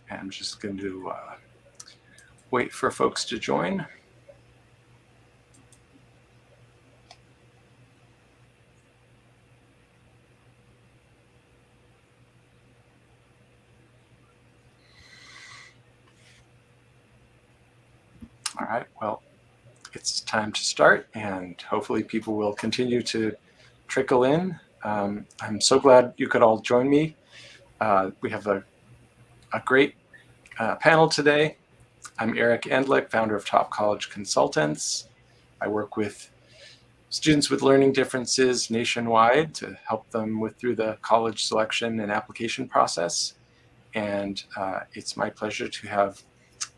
And I'm just going to wait for folks to join. All right, well, it's time to start, and hopefully people will continue to trickle in. I'm so glad you could all join me. We have a great panel today. I'm Eric Endlich, founder of Top College Consultants. I work with students with learning differences nationwide to help them through the college selection and application process. And it's my pleasure to have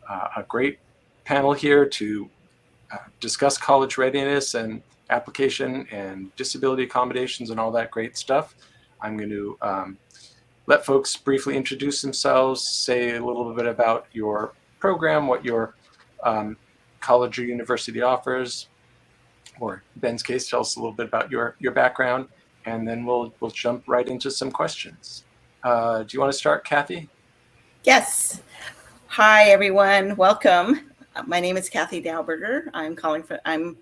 a great panel here to discuss college readiness and application and disability accommodations and all that great stuff. I'm going to let folks briefly introduce themselves, say a little bit about your program, what your college or university offers, or Ben's case, tell us a little bit about your background, and then we'll jump right into some questions. Do you want to start, Kathy? Yes. Hi, everyone. Welcome. My name is Kathy Dauberger. I'm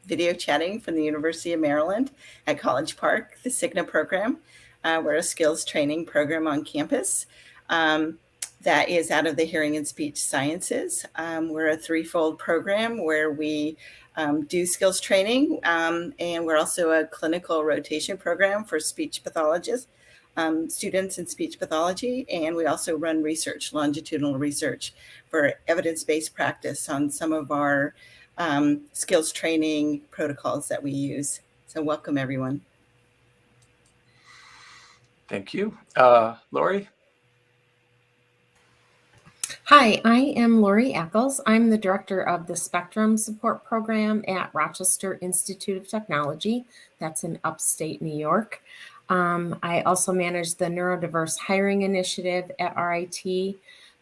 video chatting from the University of Maryland at College Park, the SIGNA program. We're a skills training program on campus that is out of the hearing and speech sciences. We're a threefold program where we do skills training, and we're also a clinical rotation program for speech pathologists, students in speech pathology, and we also run research, longitudinal research for evidence-based practice on some of our skills training protocols that we use. So welcome, everyone. Thank you. Lori? Hi, I am Lori Eckles. I'm the director of the Spectrum Support Program at Rochester Institute of Technology. That's in upstate New York. I also manage the Neurodiverse Hiring Initiative at RIT.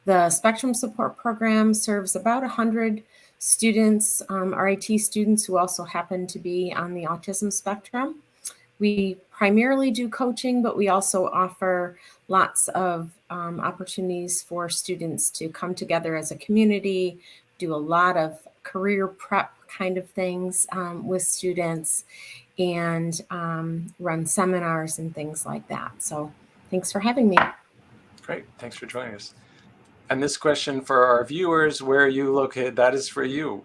The Spectrum Support Program serves about 100 students, RIT students who also happen to be on the autism spectrum. We primarily do coaching, but we also offer lots of opportunities for students to come together as a community, do a lot of career prep kind of things with students, and run seminars and things like that. So thanks for having me. Great, thanks for joining us. And this question for our viewers, where are you located? That is for you.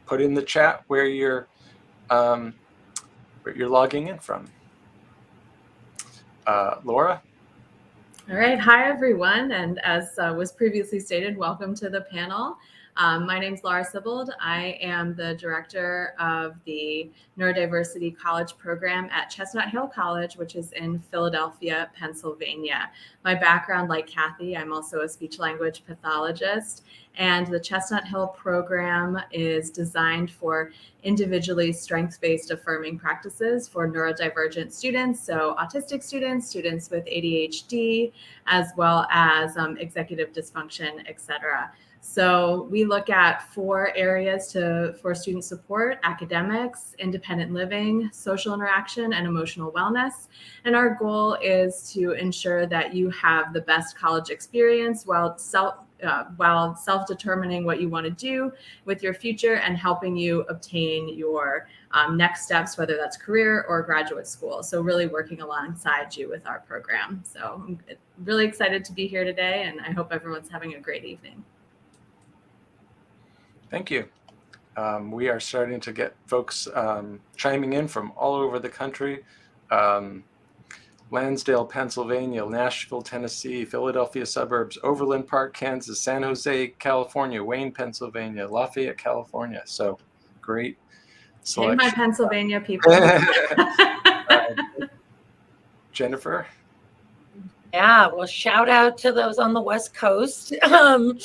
Put in the chat where you're logging in from. Laura? All right, hi everyone, and as was previously stated, welcome to the panel. My name is Laura Sibold. I am the director of the Neurodiversity College program at Chestnut Hill College, which is in Philadelphia, Pennsylvania. My background, like Kathy, I'm also a speech language pathologist, and the Chestnut Hill program is designed for individually strengths-based affirming practices for neurodivergent students, so autistic students, students with ADHD, as well as executive dysfunction, etc. So we look at 4 areas for student support: academics, independent living, social interaction, and emotional wellness. And our goal is to ensure that you have the best college experience while self-determining what you want to do with your future and helping you obtain your next steps, whether that's career or graduate school. So really working alongside you with our program. So I'm really excited to be here today, and I hope everyone's having a great evening. Thank you. We are starting to get folks chiming in from all over the country. Lansdale, Pennsylvania, Nashville, Tennessee, Philadelphia suburbs, Overland Park, Kansas, San Jose, California, Wayne, Pennsylvania, Lafayette, California. So great selection. And my Pennsylvania people. Jennifer? Yeah, well, shout out to those on the West Coast. I'm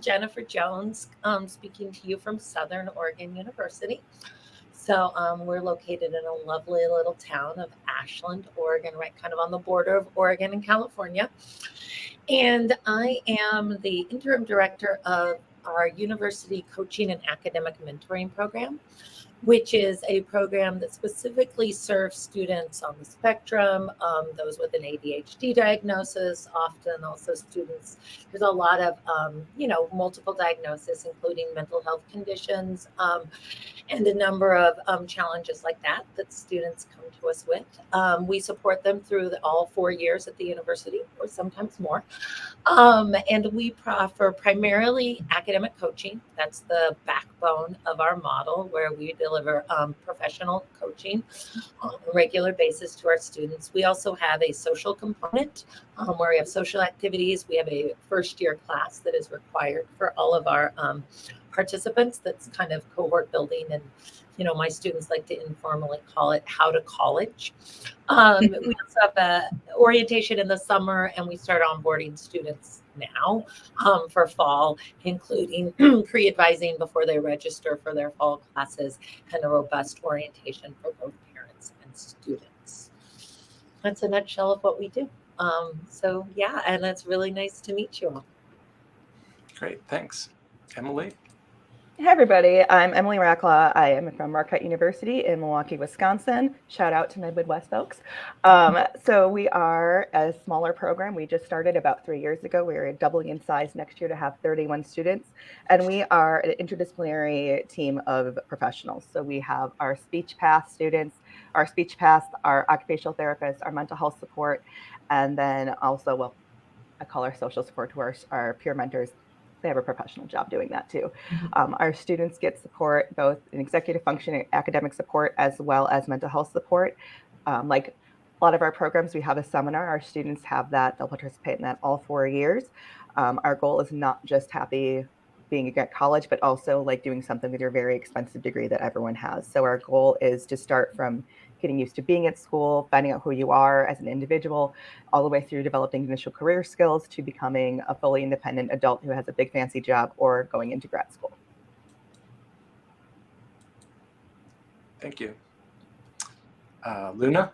Jennifer Jones, speaking to you from Southern Oregon University. So we're located in a lovely little town of Ashland, Oregon, right kind of on the border of Oregon and California. And I am the interim director of our university coaching and academic mentoring program. which is a program that specifically serves students on the spectrum, those with an ADHD diagnosis, often also students. There's a lot of, multiple diagnoses, including mental health conditions, and a number of challenges like that students come to us with. We support them through all 4 years at the university, or sometimes more. And we offer primarily academic coaching. That's the backbone of our model, where we deliver professional coaching on a regular basis to our students. We also have a social component where we have social activities. We have a first-year class that is required for all of our participants. That's kind of cohort building, and my students like to informally call it how to college. We also have a orientation in the summer, and we start onboarding students now for fall, including pre-advising before they register for their fall classes, and a robust orientation for both parents and students. That's a nutshell of what we do. So yeah, and it's really nice to meet you all. Great, thanks. Emily? Hey everybody, I'm Emily Racklaw. I am from Marquette University in Milwaukee, Wisconsin. Shout out to my Midwest folks. So we are a smaller program. We just started about 3 years ago. We're doubling in size next year to have 31 students. And we are an interdisciplinary team of professionals. So we have our speech path students, our speech path, our occupational therapists, our mental health support, and then also, well, I call our social support to our peer mentors. They have a professional job doing that too. Our students get support, both in executive function and academic support, as well as mental health support. Like a lot of our programs, we have a seminar. Our students have that. They'll participate in that all 4 years. Our goal is not just happy being at college, but also like doing something with your very expensive degree that everyone has. So our goal is to start from getting used to being at school, finding out who you are as an individual, all the way through developing initial career skills to becoming a fully independent adult who has a big fancy job or going into grad school. Thank you. Luna?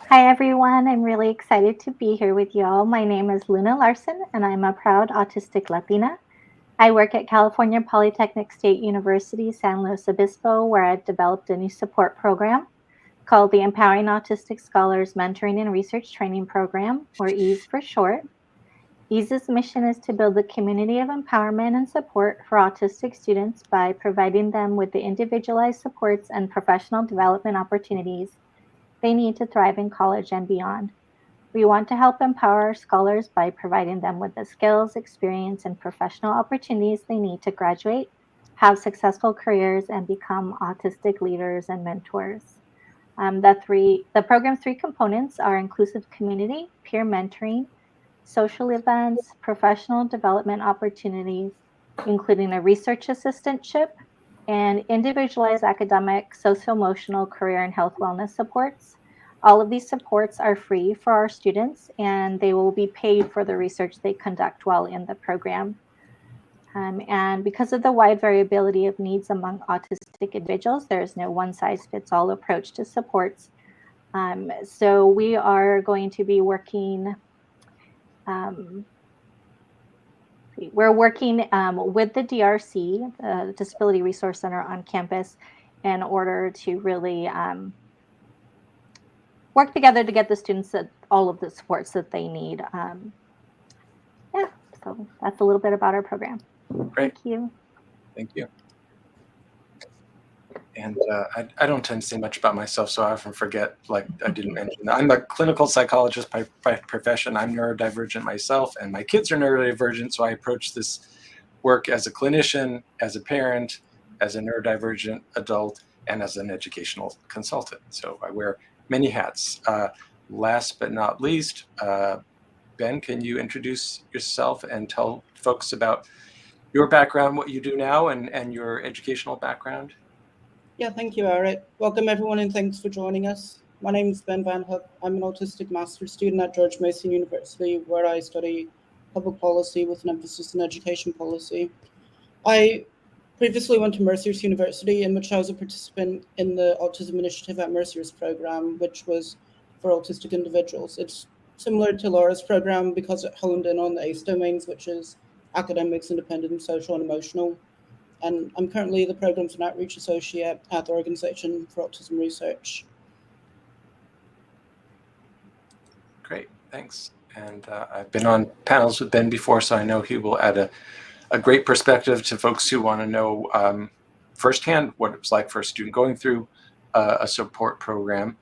Hi, everyone. I'm really excited to be here with you all. My name is Luna Larson, and I'm a proud autistic Latina. I work at California Polytechnic State University, San Luis Obispo, where I've developed a new support program called the Empowering Autistic Scholars Mentoring and Research Training Program, or EASE for short. EASE's mission is to build a community of empowerment and support for autistic students by providing them with the individualized supports and professional development opportunities they need to thrive in college and beyond. We want to help empower our scholars by providing them with the skills, experience, and professional opportunities they need to graduate, have successful careers, and become autistic leaders and mentors. The program's 3 components are inclusive community, peer mentoring, social events, professional development opportunities, including a research assistantship, and individualized academic, socio-emotional, career, and health wellness supports. All of these supports are free for our students, and they will be paid for the research they conduct while in the program. And because of the wide variability of needs among autistic individuals, there is no one-size-fits-all approach to supports. So we are going to be working we're working with the DRC, the Disability Resource Center on campus, in order to really work together to get the students all of the supports that they need. Yeah, so that's a little bit about our program. Great. Thank you. Thank you. And I don't tend to say much about myself, so I often forget, like I didn't mention. I'm a clinical psychologist by profession. I'm neurodivergent myself, and my kids are neurodivergent, so I approach this work as a clinician, as a parent, as a neurodivergent adult, and as an educational consultant. So I wear many hats. Last but not least, Ben, can you introduce yourself and tell folks about your background, what you do now, and your educational background? Yeah, thank you, Eric. Welcome, everyone, and thanks for joining us. My name is Ben Van Hook. I'm an autistic master's student at George Mason University, where I study public policy with an emphasis in education policy. I previously went to Mercer's University, in which I was a participant in the Autism Initiative at Mercer's program, which was for autistic individuals. It's similar to Laura's program because it honed in on the ACE domains, which is academics, independent, social, and emotional. And I'm currently the Programs and Outreach Associate at the Organization for Autism Research. Great, thanks. And I've been on panels with Ben before, so I know he will add a great perspective to folks who want to know firsthand what it was like for a student going through a support program.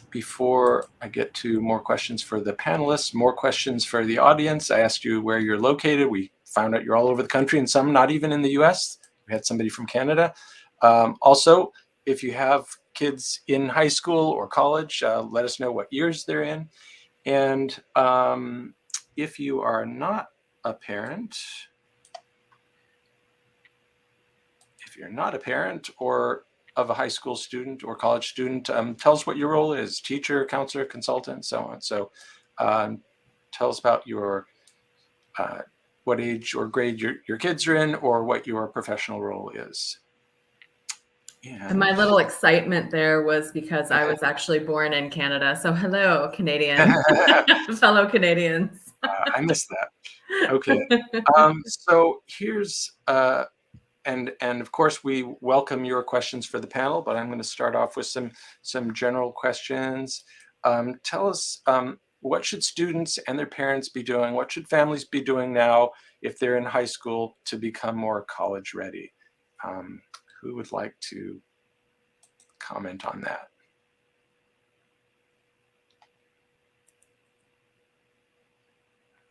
Before I get to more questions for the panelists, more questions for the audience, I asked you where you're located. We found out you're all over the country, and some not even in the US. We had somebody from Canada. Also, if you have kids in high school or college, let us know what years they're in. And if you are not a parent, or of a high school student or college student, tell us what your role is: teacher, counselor, consultant, so on. So tell us about your what age or grade your kids are in, or what your professional role is. And my little excitement there was because I was actually born in Canada. So hello, Canadian, fellow Canadians. I missed that. Okay. So here's, and of course we welcome your questions for the panel, but I'm going to start off with some general questions. Tell us, what should students and their parents be doing? What should families be doing now if they're in high school to become more college ready? Who would like to comment on that?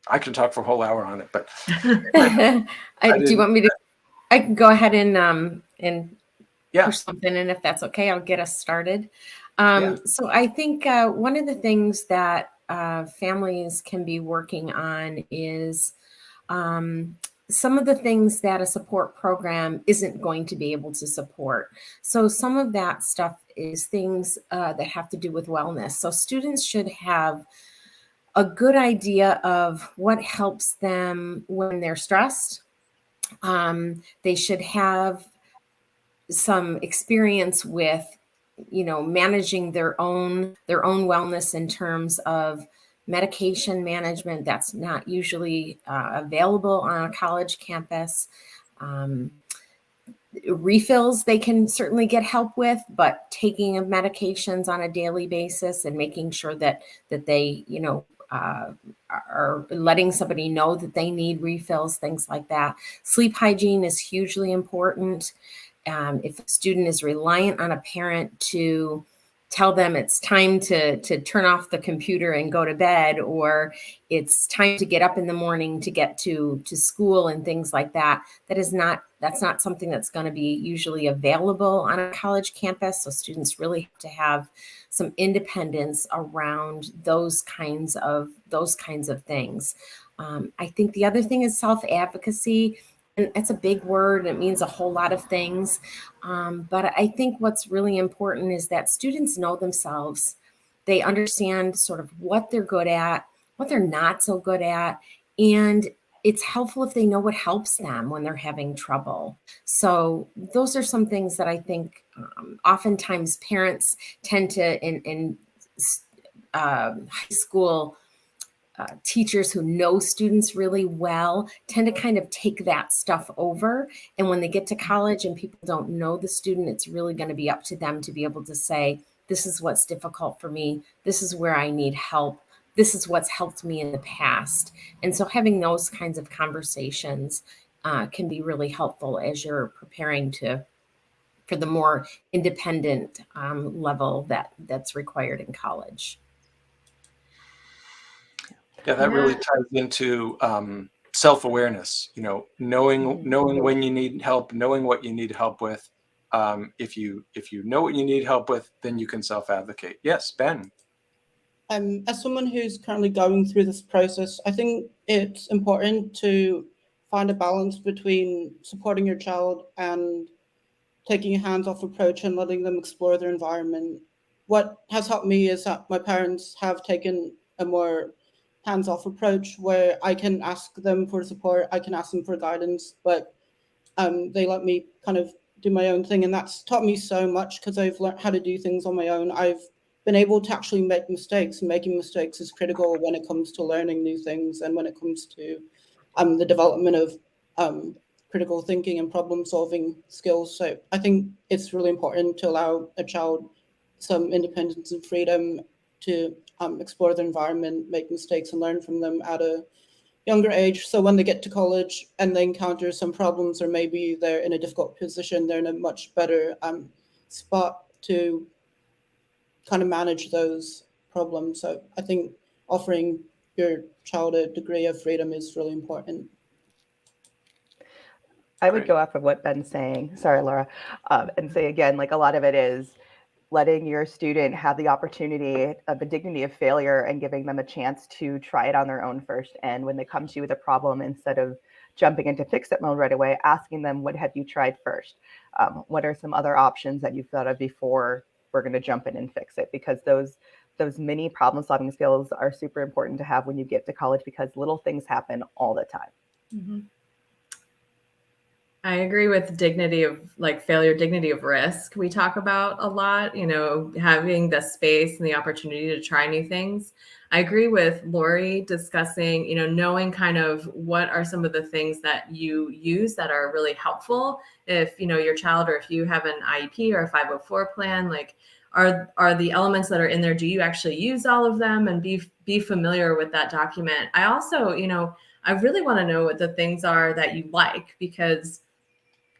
I can talk for a whole hour on it, but do you want me to? I can go ahead and yeah, push something in if that's okay. I'll get us started. Yeah. So I think one of the things that families can be working on is some of the things that a support program isn't going to be able to support. So some of that stuff is things that have to do with wellness. So students should have a good idea of what helps them when they're stressed. They should have some experience with, managing their own wellness in terms of medication management that's not usually available on a college campus. Refills they can certainly get help with, but taking of medications on a daily basis and making sure that they, are letting somebody know that they need refills, things like that. Sleep hygiene is hugely important. If a student is reliant on a parent to tell them it's time to turn off the computer and go to bed, or it's time to get up in the morning to get to school and things like that, that's not something that's going to be usually available on a college campus. So students really have to have some independence around those kinds of things. I think the other thing is self-advocacy. And it's a big word. It means a whole lot of things. But I think what's really important is that students know themselves. They understand sort of what they're good at, what they're not so good at. And it's helpful if they know what helps them when they're having trouble. So those are some things that I think oftentimes parents tend to, in high school, teachers who know students really well tend to kind of take that stuff over. And when they get to college and people don't know the student, it's really going to be up to them to be able to say, this is what's difficult for me. This is where I need help. This is what's helped me in the past. And so having those kinds of conversations can be really helpful as you're preparing for the more independent level that's required in college. Yeah, that really ties into self-awareness. Knowing when you need help, knowing what you need help with. If you know what you need help with, then you can self-advocate. Yes, Ben. As someone who's currently going through this process, I think it's important to find a balance between supporting your child and taking a hands-off approach and letting them explore their environment. What has helped me is that my parents have taken a more hands-off approach where I can ask them for support, I can ask them for guidance, but they let me kind of do my own thing. And that's taught me so much because I've learned how to do things on my own. I've been able to actually make mistakes, and making mistakes is critical when it comes to learning new things and when it comes to the development of critical thinking and problem-solving skills. So I think it's really important to allow a child some independence and freedom to explore the environment, make mistakes, and learn from them at a younger age. So when they get to college and they encounter some problems, or maybe they're in a difficult position, they're in a much better spot to kind of manage those problems. So I think offering your child a degree of freedom is really important. I would go off of what Ben's saying, sorry, Laura, and say again, like a lot of it is letting your student have the opportunity of the dignity of failure and giving them a chance to try it on their own first. And when they come to you with a problem, instead of jumping into fix-it mode right away, asking them, what have you tried first? What are some other options that you've thought of before we're going to jump in and fix it? Because those mini problem-solving skills are super important to have when you get to college, because little things happen all the time. Mm-hmm. I agree with dignity of like failure, dignity of risk. We talk about a lot, you know, having the space and the opportunity to try new things. I agree with Lori discussing, you know, knowing kind of what are some of the things that you use that are really helpful. If, you know, your child, or if you have an IEP or a 504 plan, like are the elements that are in there, do you actually use all of them, and be familiar with that document. I also, you know, I really want to know what the things are that you like, because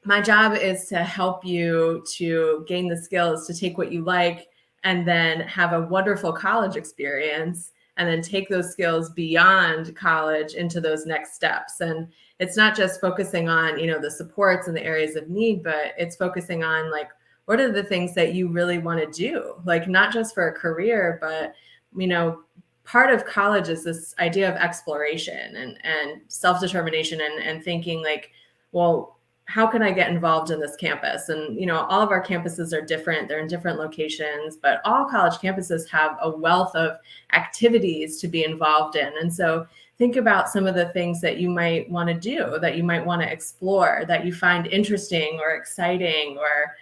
my job is to help you to gain the skills to take what you like and then have a wonderful college experience, and then take those skills beyond college into those next steps. And it's not just focusing on, you know, the supports and the areas of need, but it's focusing on like, what are the things that you really want to do? Like not just for a career, but, you know, part of college is this idea of exploration and self-determination and thinking like, well, how can I get involved in this campus? And, you know, all of our campuses are different. They're in different locations, but all college campuses have a wealth of activities to be involved in. And so think about some of the things that you might want to do, that you might want to explore, that you find interesting or exciting, or,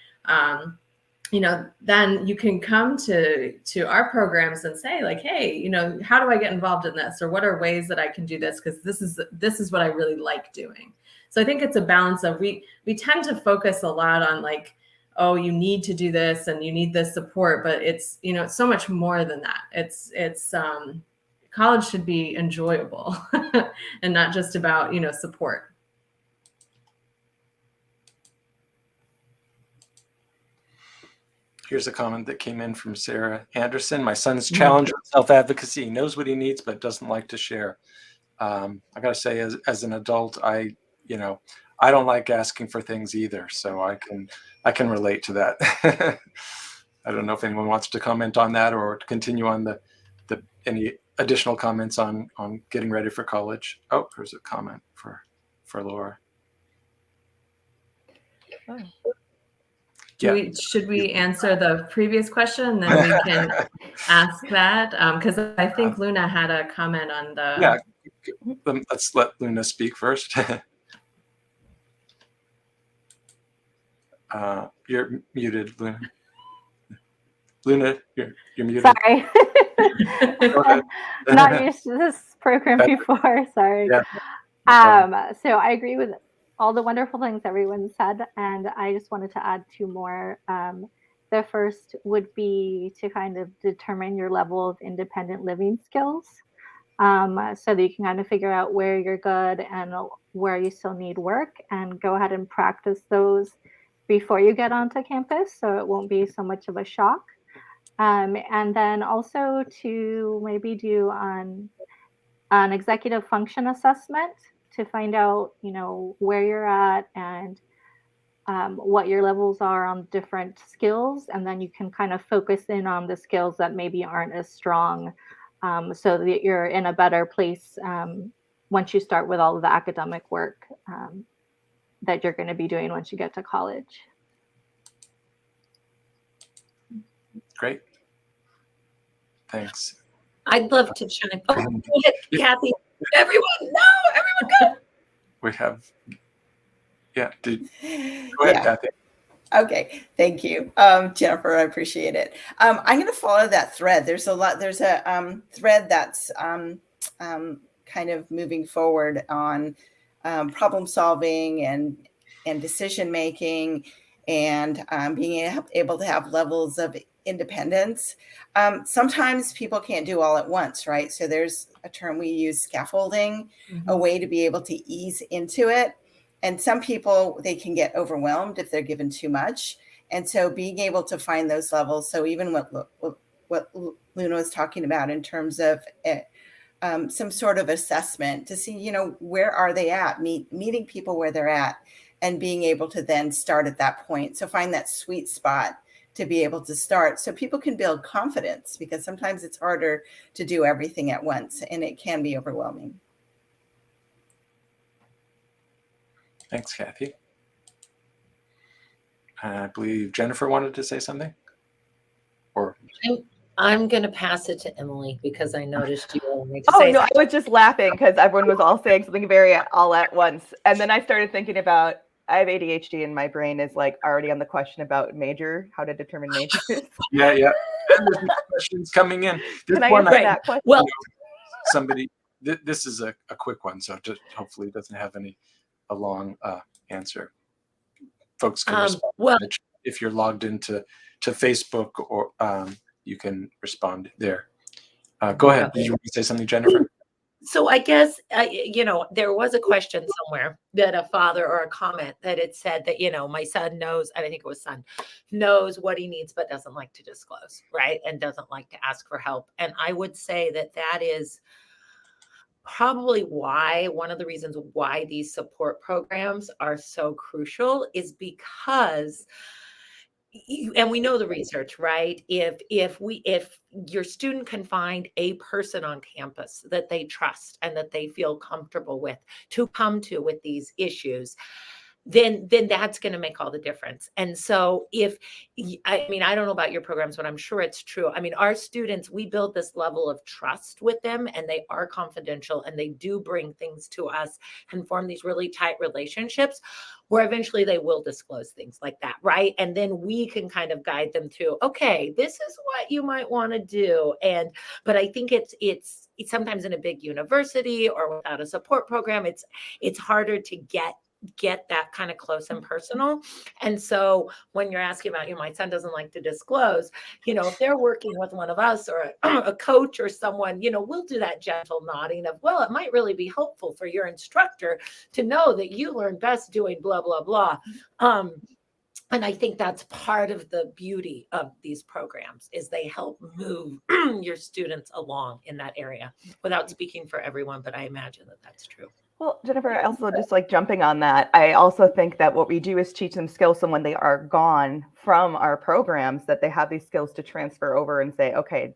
you know, then you can come to our programs and say like, hey, you know, how do I get involved in this? Or what are ways that I can do this? Because this is what I really like doing. So I think it's a balance of, we tend to focus a lot on like, oh, you need to do this and you need this support, but it's, you know, it's so much more than that. It's college should be enjoyable and not just about, you know, support. Here's a comment that came in from Sarah Anderson. My son's challenged with self-advocacy. He knows what he needs, but doesn't like to share. I got to say, as an adult, I don't like asking for things either. So I can relate to that. I don't know if anyone wants to comment on that or to continue on the any additional comments on getting ready for college. Oh, there's a comment for Laura. Oh. Should we answer the previous question, then we can ask that? Because I think Luna had a comment on the... Yeah, let's let Luna speak first. You're muted, Luna. Luna, you're muted. Sorry. Not used to this program before. Sorry. Yeah. So I agree with all the wonderful things everyone said, and I just wanted to add two more. The first would be to kind of determine your level of independent living skills, so that you can kind of figure out where you're good and where you still need work, and go ahead and practice those before you get onto campus, so it won't be so much of a shock. And then also to maybe do an executive function assessment to find out, you know, where you're at and what your levels are on different skills. And then you can kind of focus in on the skills that maybe aren't as strong, so that you're in a better place once you start with all of the academic work that you're going to be doing once you get to college. Great. Thanks. I'd love to chime. Oh, Kathy. Everyone go. We have, go ahead, Kathy. Okay, thank you, Jennifer. I appreciate it. I'm going to follow that thread. There's a thread that's kind of moving forward on problem solving and decision making, and being able to have levels of independence. Sometimes people can't do all at once, right? So there's a term we use, scaffolding, a way to be able to ease into it. And some people, they can get overwhelmed if they're given too much. And so being able to find those levels. So even what Luna was talking about in terms of some sort of assessment to see, where are they at, meeting people where they're at, and being able to then start at that point. So find that sweet spot to be able to start so people can build confidence, because sometimes it's harder to do everything at once and it can be overwhelming. Thanks, Kathy. I believe Jennifer wanted to say something. Or I'm going to pass it to Emily because I noticed you wanted to Oh, say no, something. I was just laughing because everyone was all saying something very all at once. And then I started thinking about, I have ADHD and my brain is like already on the question about major, how to determine majors. Yeah. There's questions coming in. There's Can I one answer that question? Well, somebody, this is a quick one, so just hopefully it doesn't have a long answer. Folks can respond if you're logged into Facebook, or you can respond there. Go ahead. Did you want to say something, Jennifer? So I guess, there was a question somewhere that a father or a comment that it said that, my son knows, I think it was son, knows what he needs, but doesn't like to disclose, right? And doesn't like to ask for help. And I would say that is probably one of the reasons why these support programs are so crucial is because and we know the research, right? If your student can find a person on campus that they trust and that they feel comfortable with to come to with these issues, then that's going to make all the difference. And so I don't know about your programs, but I'm sure it's true. I mean, our students, we build this level of trust with them, and they are confidential, and they do bring things to us and form these really tight relationships where eventually they will disclose things like that, right? And then we can kind of guide them through, okay, this is what you might want to do. But I think it's sometimes in a big university or without a support program, it's harder to get that kind of close and personal. And so when you're asking about, my son doesn't like to disclose, if they're working with one of us or a coach or someone, we'll do that gentle nodding of, well, it might really be helpful for your instructor to know that you learn best doing blah, blah, blah. And I think that's part of the beauty of these programs is they help move your students along in that area, without speaking for everyone, but I imagine that that's true. Well, Jennifer, I also just like jumping on that. I also think that what we do is teach them skills. So when they are gone from our programs, that they have these skills to transfer over and say, okay,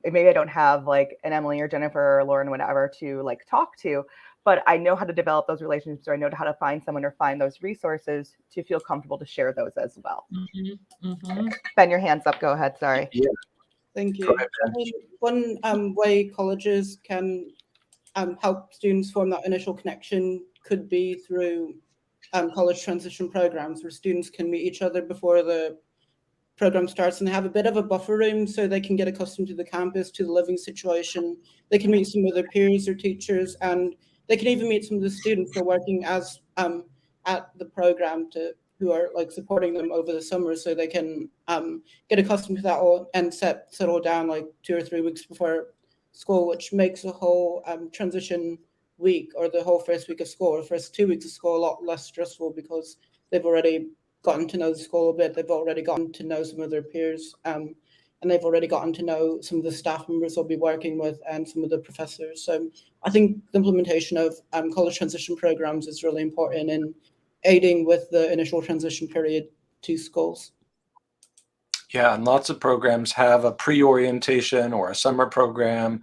maybe I don't have like an Emily or Jennifer or Lauren, whatever, to like talk to, but I know how to develop those relationships, or I know how to find someone or find those resources to feel comfortable to share those as well. Mm-hmm. Mm-hmm. Ben, your hand's up. Go ahead. Sorry. Yeah. Thank you. One way colleges can help students form that initial connection could be through college transition programs, where students can meet each other before the program starts, and they have a bit of a buffer room so they can get accustomed to the campus, to the living situation. They can meet some of their peers or teachers, and they can even meet some of the students who are working as at the program who are like supporting them over the summer, so they can get accustomed to that all and settle down like 2 or 3 weeks before school, which makes the whole transition week, or the whole first week of school, or first 2 weeks of school, a lot less stressful, because they've already gotten to know the school a bit, they've already gotten to know some of their peers, and they've already gotten to know some of the staff members they'll be working with and some of the professors. So I think the implementation of college transition programs is really important in aiding with the initial transition period to schools. Yeah, and lots of programs have a pre-orientation or a summer program.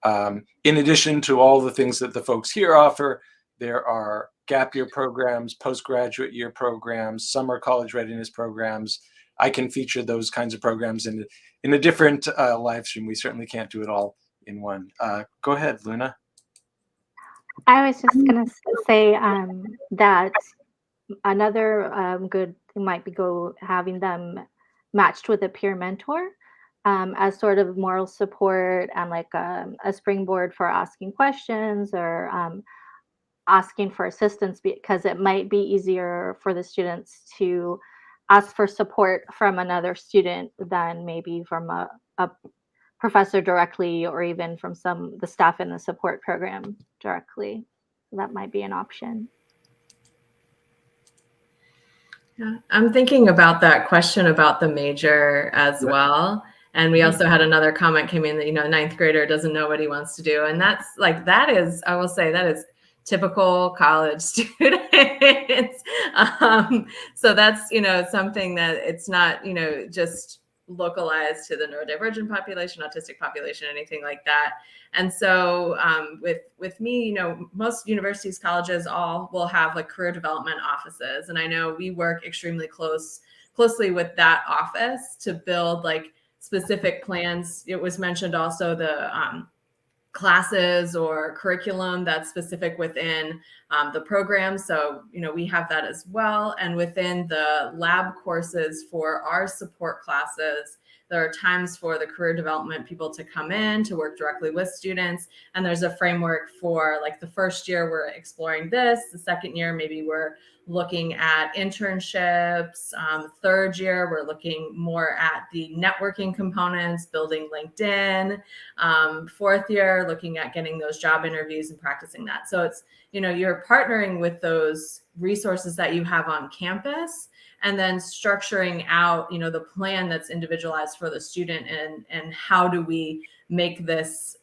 In addition to all the things that the folks here offer, there are gap year programs, postgraduate year programs, summer college readiness programs. I can feature those kinds of programs in a different live stream. We certainly can't do it all in one. Go ahead, Luna. I was just going to say that another good thing might be having them matched with a peer mentor. as sort of moral support and like a springboard for asking questions or asking for assistance, because it might be easier for the students to ask for support from another student than maybe from a professor directly, or even from the staff in the support program directly. So that might be an option. Yeah, I'm thinking about that question about the major as well. And we also had another comment came in that, ninth grader doesn't know what he wants to do. And that's like, I will say that is typical college students. So that's, something that it's not, just localized to the neurodivergent population, autistic population, anything like that. And so with me, most universities, colleges, all will have like career development offices. And I know we work extremely closely with that office to build like specific plans. It was mentioned also the classes or curriculum that's specific within the program. So, we have that as well. And within the lab courses for our support classes, there are times for the career development people to come in to work directly with students. And there's a framework for like the first year, we're exploring this. The second year, maybe we're looking at internships. Third year, we're looking more at the networking components, building LinkedIn. Fourth year, looking at getting those job interviews and practicing that. So it's, you're partnering with those resources that you have on campus, and then structuring out, the plan that's individualized for the student, and how do we make this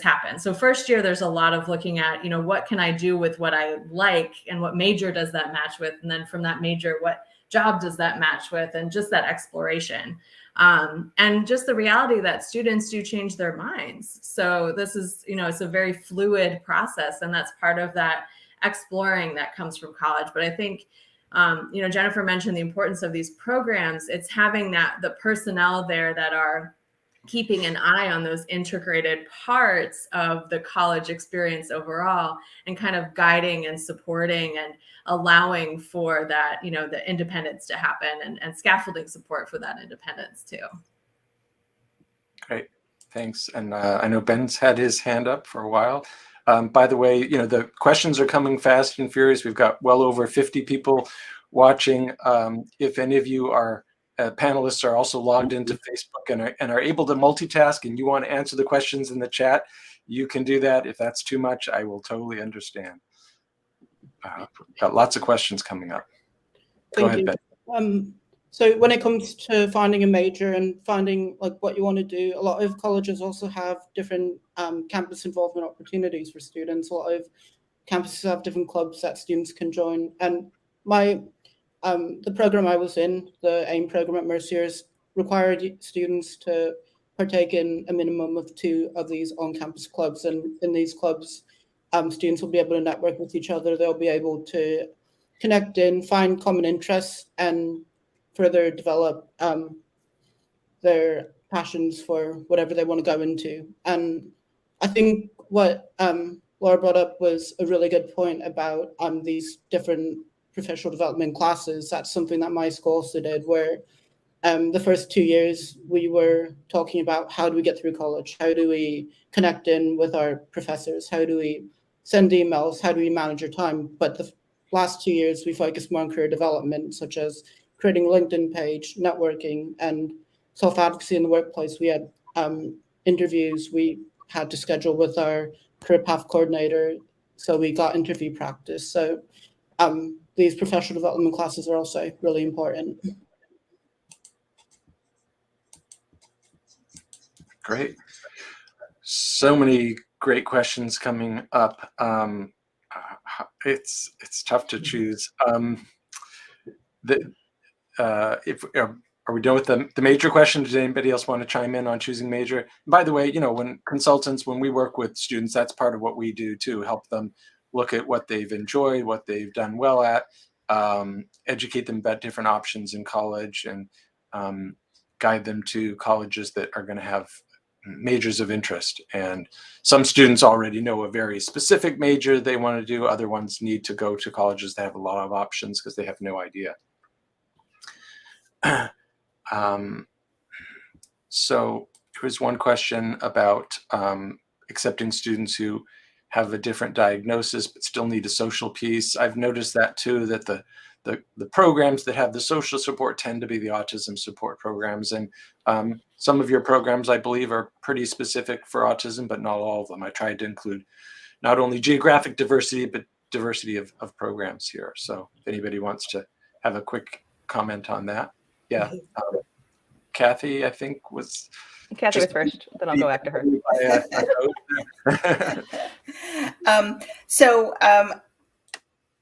happen. So first year, there's a lot of looking at, what can I do with what I like, and what major does that match with? And then from that major, what job does that match with? And just that exploration. And just the reality that students do change their minds. So this is, it's a very fluid process, and that's part of that exploring that comes from college. But I think, Jennifer mentioned the importance of these programs. It's having the personnel there that are keeping an eye on those integrated parts of the college experience overall, and kind of guiding and supporting and allowing for that, the independence to happen, and scaffolding support for that independence too. Great, thanks. And I know Ben's had his hand up for a while. By the way, the questions are coming fast and furious. We've got well over 50 people watching. If any of you are panelists are also logged into Facebook and are able to multitask, and you want to answer the questions in the chat, you can do that. If that's too much, I will totally understand. Got lots of questions coming up. Go ahead, Ben. So when it comes to finding a major and finding like what you want to do, a lot of colleges also have different campus involvement opportunities for students. A lot of campuses have different clubs that students can join. And the program I was in, the AIM program at Mercy's, required students to partake in a minimum of 2 of these on-campus clubs. And in these clubs, students will be able to network with each other. They'll be able to connect in, find common interests, and further develop their passions for whatever they want to go into. And I think what Laura brought up was a really good point about these different professional development classes. That's something that my school also did, where the first 2 years we were talking about how do we get through college? How do we connect in with our professors? How do we send emails? How do we manage our time? But the last 2 years we focused more on career development, such as creating a LinkedIn page, networking, and self-advocacy in the workplace. We had interviews we had to schedule with our career path coordinator, so we got interview practice. So these professional development classes are also really important. Great. So many great questions coming up. It's tough to choose. Are we done with the major question? Does anybody else want to chime in on choosing major? By the way, when we work with students, that's part of what we do too, help them look at what they've enjoyed, what they've done well at, educate them about different options in college, and guide them to colleges that are going to have majors of interest. And some students already know a very specific major they want to do. Other ones need to go to colleges that have a lot of options because they have no idea. So here's one question about accepting students who have a different diagnosis but still need a social piece. I've noticed that too, that the programs that have the social support tend to be the autism support programs. And some of your programs, I believe, are pretty specific for autism, but not all of them. I tried to include not only geographic diversity, but diversity of programs here. So if anybody wants to have a quick comment on that. Yeah. Kathy, I think, was... Kathy was first, then I'll go after her.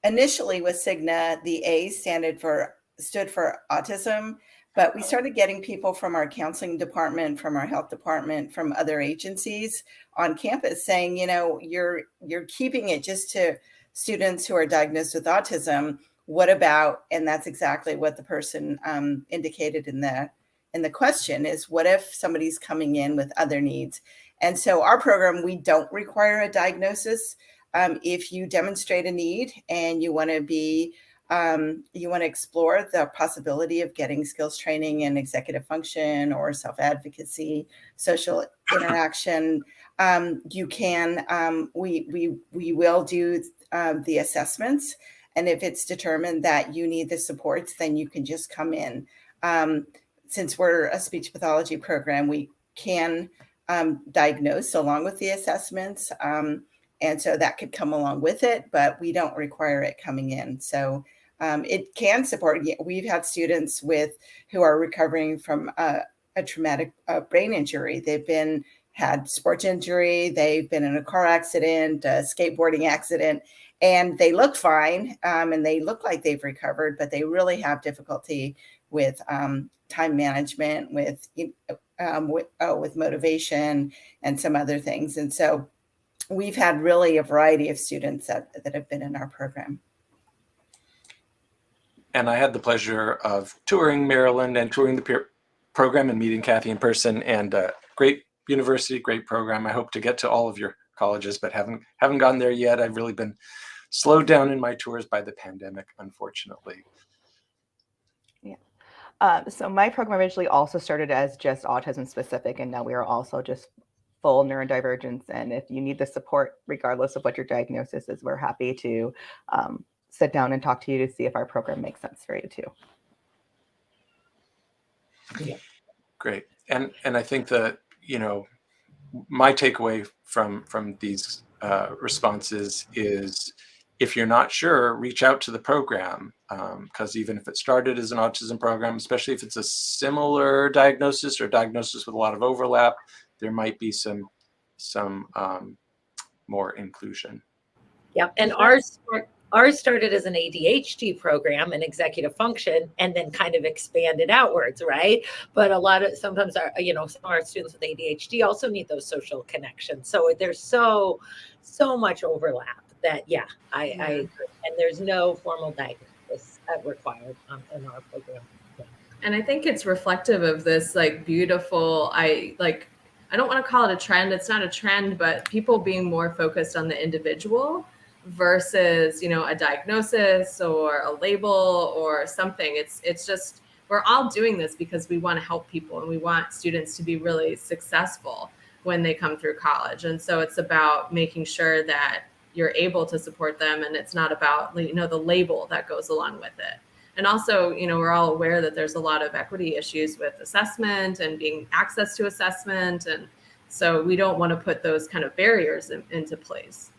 Initially with Cigna, the A stood for autism, but we started getting people from our counseling department, from our health department, from other agencies on campus saying, you know, you're keeping it just to students who are diagnosed with autism. What about, and that's exactly what the person indicated in the question, is what if somebody's coming in with other needs? And so our program, we don't require a diagnosis. If you demonstrate a need and you want to explore the possibility of getting skills training in executive function or self-advocacy, social interaction, you can. We will do the assessments, and if it's determined that you need the supports, then you can just come in. Since we're a speech pathology program, we can diagnose along with the assessments. And so that could come along with it, but we don't require it coming in. So it can support. We've had students who are recovering from a traumatic brain injury. They've had sports injury. They've been in a car accident, a skateboarding accident, and they look fine. And they look like they've recovered, but they really have difficulty with time management, with motivation and some other things. And so we've had really a variety of students that have been in our program. And I had the pleasure of touring Maryland and touring the program and meeting Kathy in person, and great university, great program. I hope to get to all of your colleges, but haven't gotten there yet. I've really been slowed down in my tours by the pandemic, unfortunately. Yeah. So my program originally also started as just autism specific, and now we are also just full neurodivergence. And if you need the support, regardless of what your diagnosis is, we're happy to sit down and talk to you to see if our program makes sense for you too. Yeah. Great. And I think that, you know, my takeaway from these responses is, if you're not sure, reach out to the program, because even if it started as an autism program, especially if it's a similar diagnosis or diagnosis with a lot of overlap, there might be some more inclusion. Yeah, and ours started as an ADHD program and executive function, and then kind of expanded outwards, right? But sometimes some of our students with ADHD also need those social connections. So there's so much overlap that, I agree. And there's no formal diagnosis required in our program. Yeah. And I think it's reflective of this beautiful, I don't want to call it a trend. It's not a trend, but people being more focused on the individual versus, a diagnosis or a label or something. It's just, we're all doing this because we want to help people and we want students to be really successful when they come through college. And so it's about making sure that you're able to support them, and it's not about, the label that goes along with it. And also, we're all aware that there's a lot of equity issues with assessment and being access to assessment. And so we don't want to put those kind of barriers into place.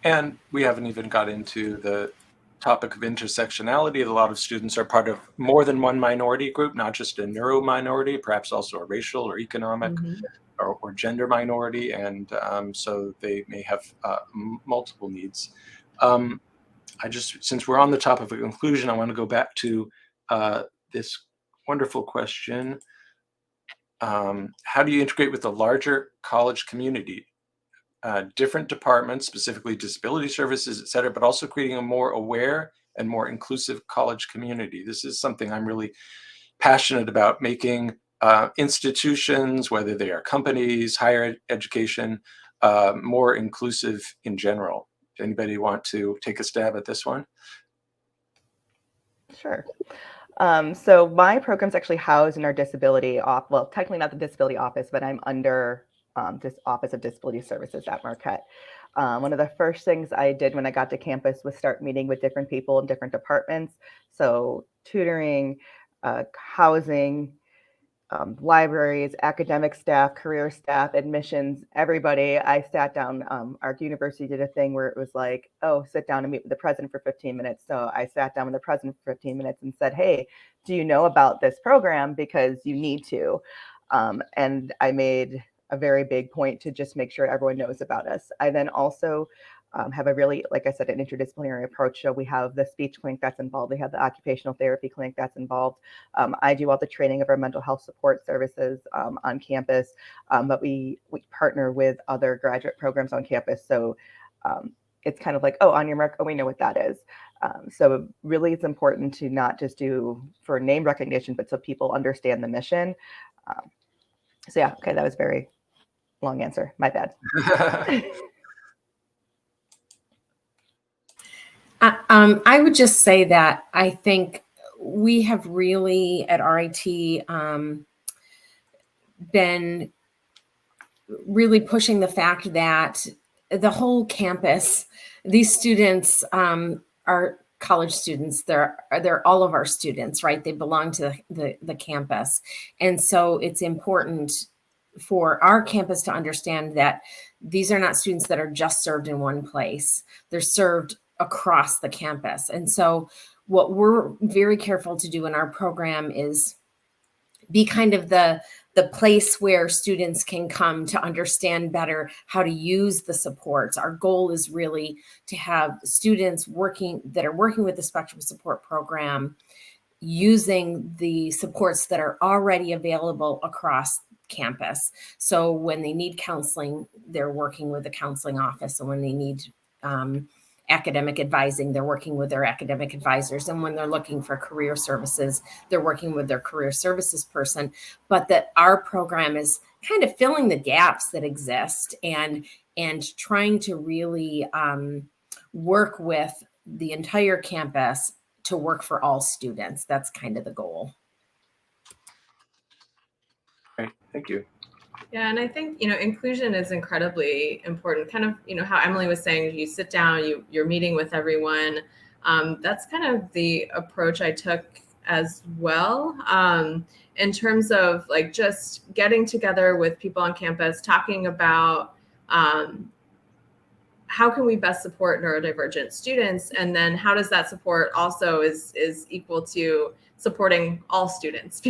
And we haven't even got into the topic of intersectionality. A lot of students are part of more than one minority group, not just a neuro minority, perhaps also a racial or economic or gender minority. And so they may have multiple needs. Since we're on the topic of inclusion, I want to go back to this wonderful question. How do you integrate with the larger college community? Different departments, specifically disability services, et cetera, but also creating a more aware and more inclusive college community. This is something I'm really passionate about, making institutions, whether they are companies, higher education, more inclusive in general. Anybody want to take a stab at this one? Sure. So my program's actually housed in our disability office. Well, technically not the disability office, but I'm under this Office of Disability Services at Marquette. One of the first things I did when I got to campus was start meeting with different people in different departments. So tutoring, housing, libraries, academic staff, career staff, admissions, everybody. I sat down. Our university did a thing where it was like, oh, sit down and meet with the president for 15 minutes. So I sat down with the president for 15 minutes and said, hey, do you know about this program? Because you need to. And I made a very big point to just make sure everyone knows about us. I then also have a really, like I said, an interdisciplinary approach. So we have the speech clinic that's involved. We have the occupational therapy clinic that's involved. I do all the training of our mental health support services on campus, but we partner with other graduate programs on campus. So it's kind of like, oh, on your mark, oh, we know what that is. So really it's important to not just do for name recognition, but so people understand the mission. So yeah, okay, that was a very long answer. My bad. I would just say that I think we have really at RIT been really pushing the fact that the whole campus, these students are college students. They're all of our students, right? They belong to the campus. And so it's important for our campus to understand that these are not students that are just served in one place. They're served across the campus. And so what we're very careful to do in our program is be kind of the place where students can come to understand better how to use the supports. Our goal is really to have students that are working with the Spectrum Support Program using the supports that are already available across campus. So when they need counseling, they're working with the counseling office. And when they need academic advising, they're working with their academic advisors. And when they're looking for career services, they're working with their career services person. But that our program is kind of filling the gaps that exist and trying to really work with the entire campus to work for all students. That's kind of the goal. Great, thank you. Yeah, and I think, inclusion is incredibly important. Kind of, how Emily was saying, you sit down, you're meeting with everyone. That's kind of the approach I took as well, in terms of like just getting together with people on campus, talking about how can we best support neurodivergent students, and then how does that support also is equal to supporting all students,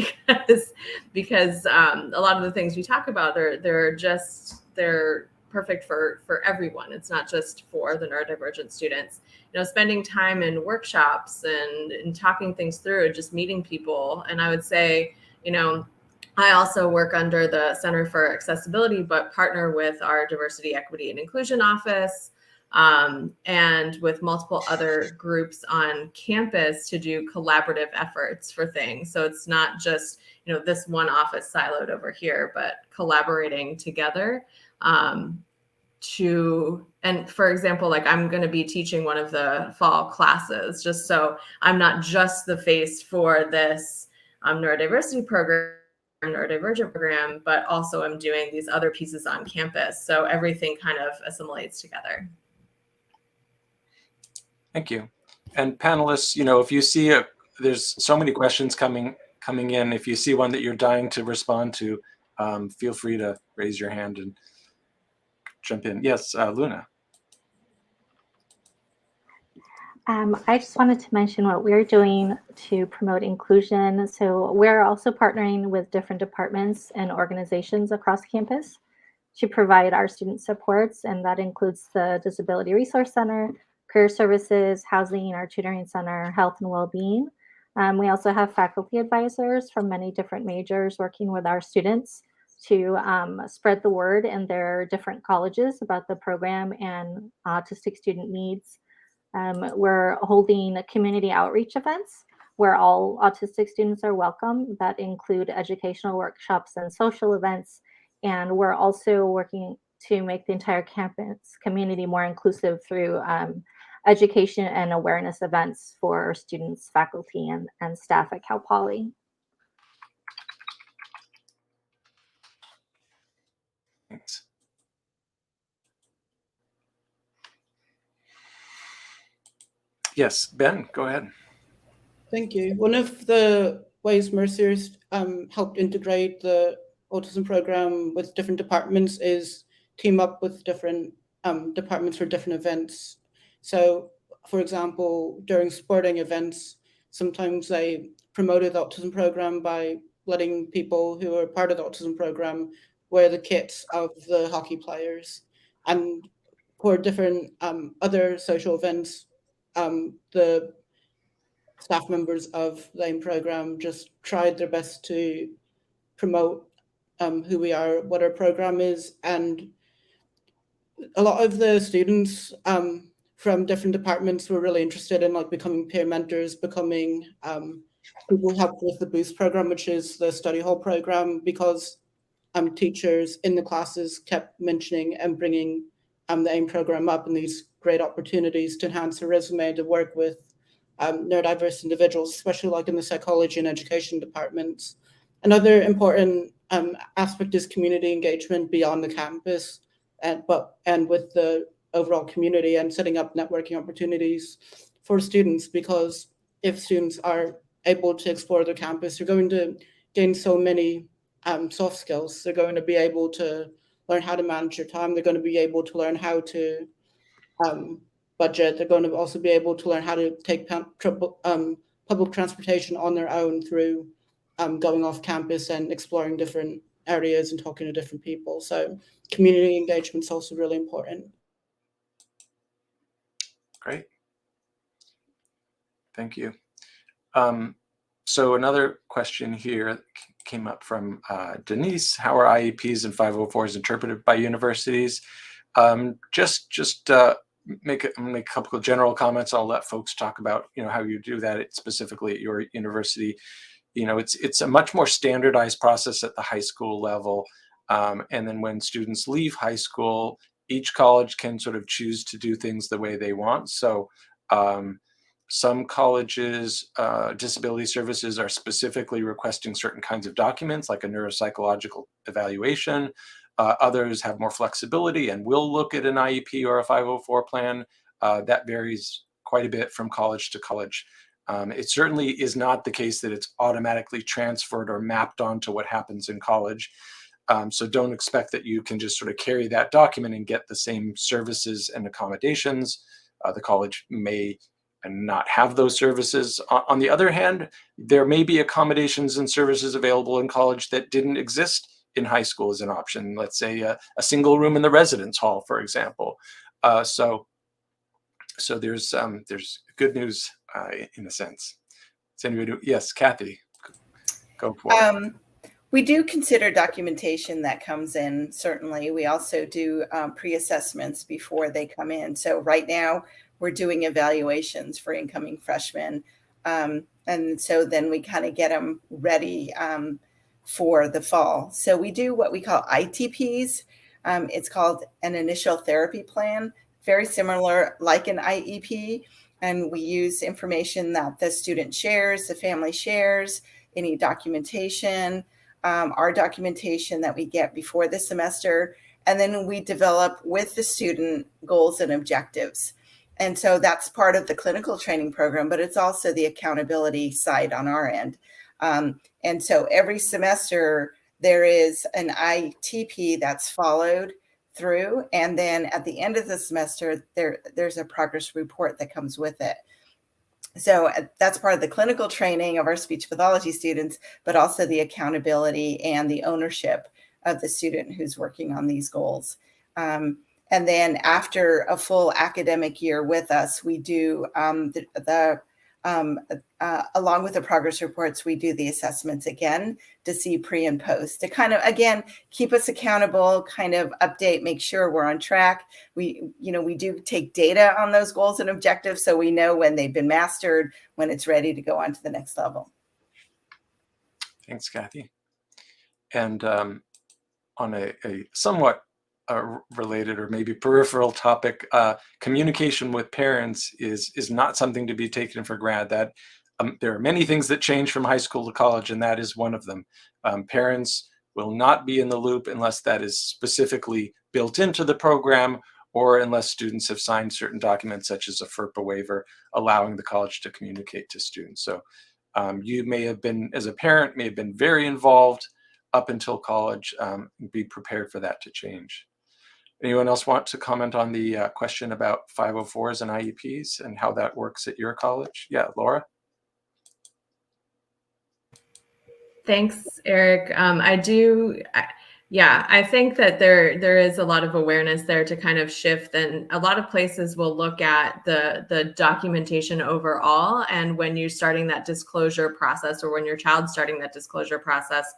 because a lot of the things we talk about, they're perfect for everyone. It's not just for the neurodivergent students. Spending time in workshops and talking things through, just meeting people. And I would say, I also work under the Center for Accessibility, but partner with our Diversity, Equity, and Inclusion office, and with multiple other groups on campus to do collaborative efforts for things. So it's not just, this one office siloed over here, but collaborating together and for example, like I'm going to be teaching one of the fall classes, just so I'm not just the face for this neurodiversity program, neurodivergent program, but also I'm doing these other pieces on campus. So everything kind of assimilates together. Thank you. And panelists, if you see there's so many questions coming in. If you see one that you're dying to respond to, feel free to raise your hand and jump in. Yes, Luna. I just wanted to mention what we're doing to promote inclusion. So we're also partnering with different departments and organizations across campus to provide our student supports, and that includes the Disability Resource Center, Career Services, Housing, our Tutoring Center, Health and Wellbeing. We also have faculty advisors from many different majors working with our students to spread the word in their different colleges about the program and autistic student needs. We're holding community outreach events where all autistic students are welcome that include educational workshops and social events. And we're also working to make the entire campus community more inclusive through education and awareness events for our students, faculty, and staff at Cal Poly. Thanks. Yes, Ben, go ahead. Thank you. One of the ways Mercer's helped integrate the autism program with different departments is team up with different departments for different events. So, for example, during sporting events, sometimes they promoted the autism program by letting people who are part of the autism program wear the kits of the hockey players. And for different other social events, the staff members of the AIM program just tried their best to promote who we are, what our program is, and a lot of the students from different departments were really interested in like becoming peer mentors, becoming people who helped with the Boost program, which is the study hall program, because teachers in the classes kept mentioning and bringing the AIM program up and these great opportunities to enhance their resume, to work with neurodiverse individuals, especially like in the psychology and education departments. Another important aspect is community engagement beyond the campus, and with the overall community, and setting up networking opportunities for students, because if students are able to explore their campus, they're going to gain so many soft skills. They're going to be able to learn how to manage their time. They're going to be able to learn how to budget. They're going to also be able to learn how to take public transportation on their own through going off campus and exploring different areas and talking to different people. So community engagement is also really important. Great. Thank you. So another question here came up from Denise. How are IEPs and 504s interpreted by universities? Just make a couple of general comments. I'll let folks talk about how you do that specifically at your university. It's a much more standardized process at the high school level, and then when students leave high school, each college can sort of choose to do things the way they want. So some colleges, disability services are specifically requesting certain kinds of documents, like a neuropsychological evaluation. Others have more flexibility and will look at an IEP or a 504 plan. That varies quite a bit from college to college. It certainly is not the case that it's automatically transferred or mapped onto what happens in college. So don't expect that you can just sort of carry that document and get the same services and accommodations. The college may not have those services. On the other hand, there may be accommodations and services available in college that didn't exist in high school as an option. Let's say a single room in the residence hall, for example. So there's good news in a sense. Does anybody do? Yes, Kathy, go for it. We do consider documentation that comes in, certainly. We also do pre-assessments before they come in. So right now we're doing evaluations for incoming freshmen. And so then we kind of get them ready for the fall. So we do what we call ITPs. It's called an initial therapy plan, very similar like an IEP. And we use information that the student shares, the family shares, any documentation, our documentation that we get before the semester. And then we develop with the student goals and objectives. And so that's part of the clinical training program, but it's also the accountability side on our end. And so every semester there is an ITP that's followed through. And then at the end of the semester, there's a progress report that comes with it. So that's part of the clinical training of our speech pathology students, but also the accountability and the ownership of the student who's working on these goals. And then after a full academic year with us, we do along with the progress reports, we do the assessments again to see pre and post to kind of, again, keep us accountable, kind of update, make sure we're on track. We do take data on those goals and objectives, so we know when they've been mastered, when it's ready to go on to the next level. Thanks, Kathy. And on a somewhat related or maybe peripheral topic, communication with parents is not something to be taken for granted. That there are many things that change from high school to college, and that is one of them. Parents will not be in the loop unless that is specifically built into the program, or unless students have signed certain documents such as a FERPA waiver allowing the college to communicate to students. So you may have been, as a parent, may have been very involved up until college. Be prepared for that to change. Anyone else want to comment on the question about 504s and IEPs and how that works at your college? Yeah, Laura? Thanks, Eric. I think that there is a lot of awareness there to kind of shift, and a lot of places will look at the documentation overall. And when you're starting that disclosure process, or when your child's starting that disclosure process,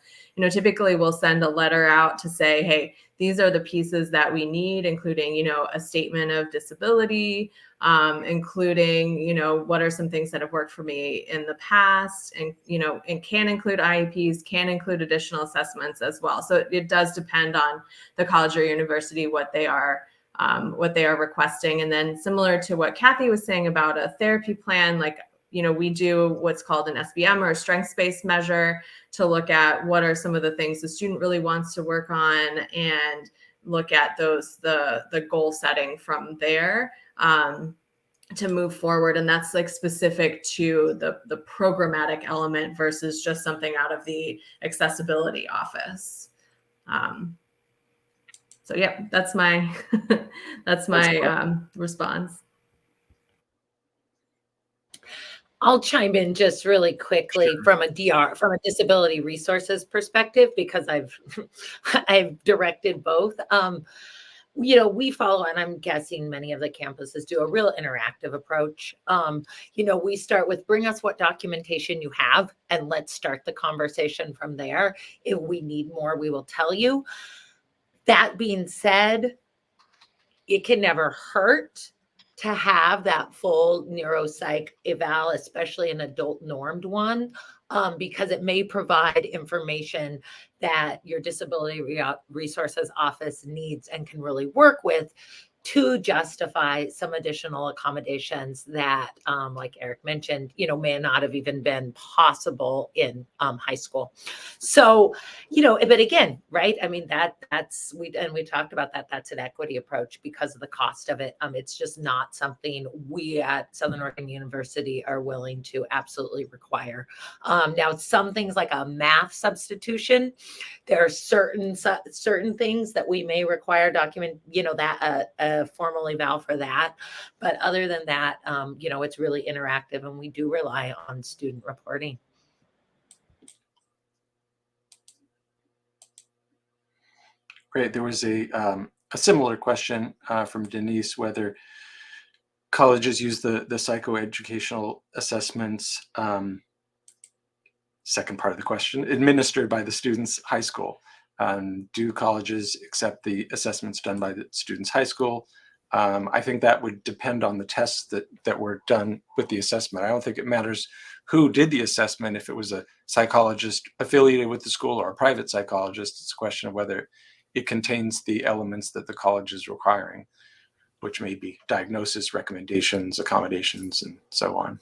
typically we'll send a letter out to say, hey, these are the pieces that we need, including, a statement of disability, including, what are some things that have worked for me in the past, and, and can include IEPs, can include additional assessments as well. So it does depend on the college or university, what they are requesting. And then similar to what Kathy was saying about a therapy plan, like, we do what's called an SBM, or a strengths-based measure, to look at what are some of the things the student really wants to work on, and look at the goal setting from there to move forward. And that's like specific to the programmatic element versus just something out of the accessibility office. So yeah, that's my response. I'll chime in just really quickly from a disability resources perspective, because I've directed both. We follow, and I'm guessing many of the campuses do, a real interactive approach. We start with, bring us what documentation you have, and let's start the conversation from there. If we need more, we will tell you. That being said, it can never hurt to have that full neuropsych eval, especially an adult normed one, because it may provide information that your disability resources office needs and can really work with to justify some additional accommodations that, like Eric mentioned, may not have even been possible in high school. So, but again, right? I mean, we talked about that. That's an equity approach because of the cost of it. It's just not something we at Southern Oregon University are willing to absolutely require. Now, some things like a math substitution, there are certain things that we may require document, that a formal eval for that. But other than that, it's really interactive, and we do rely on student reporting. Great. There was a similar question from Denise, whether colleges use the psychoeducational assessments, second part of the question, administered by the student's high school. Do colleges accept the assessments done by the student's high school? I think that would depend on the tests that were done with the assessment. I don't think it matters who did the assessment, if it was a psychologist affiliated with the school or a private psychologist. It's a question of whether it contains the elements that the college is requiring, which may be diagnosis, recommendations, accommodations, and so on.